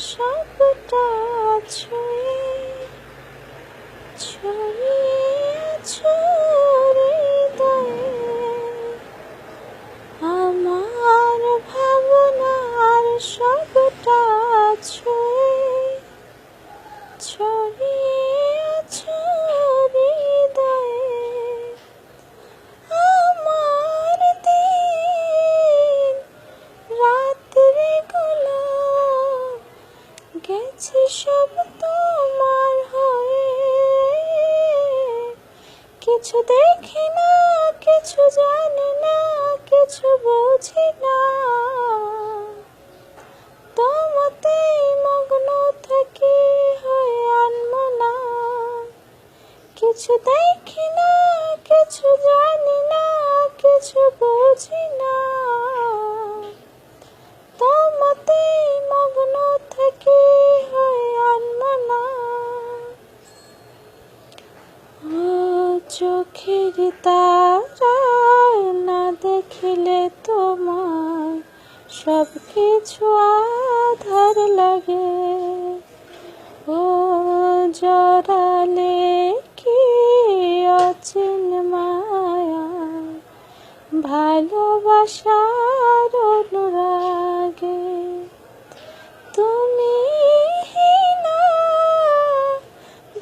সবটা ছুঁয়ে ছড়িয়েছো হৃদয়ে। আমার ভাবনার সবটা ছুঁয়ে ছড়িয়েছো হৃদয়ে। আমার দিন রাত্রিগুলো গেছে সব তোমার হয়ে। কিছু দেখি না, কিছু জানি না, কিছু বুঝি না, তোমাতেই মগ্ন থাকি হয় আনমনা। কিছু দেখি না, কিছু জানি না, কিছু বুঝি না, তোমাতেই মগ্ন থাকি হয় আনমনা। ও চোখের তারায় না দেখিলে তোমার সব কিছু আধার লাগে। ও জড়ালে কি অচিন মায়া ভালোবাসার অনুরাগে। তুমি না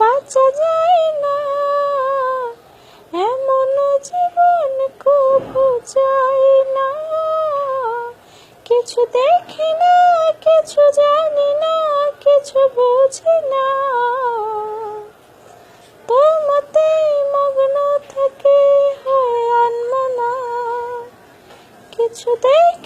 বাঁচা যায় না, এমন জীবন কবু চাই না। কিছু দেখি না, কিছু জানি না, কিছু বুঝি না, তোমাতেই মগ্ন থাকি হয় আনমনা। কিছু দেখি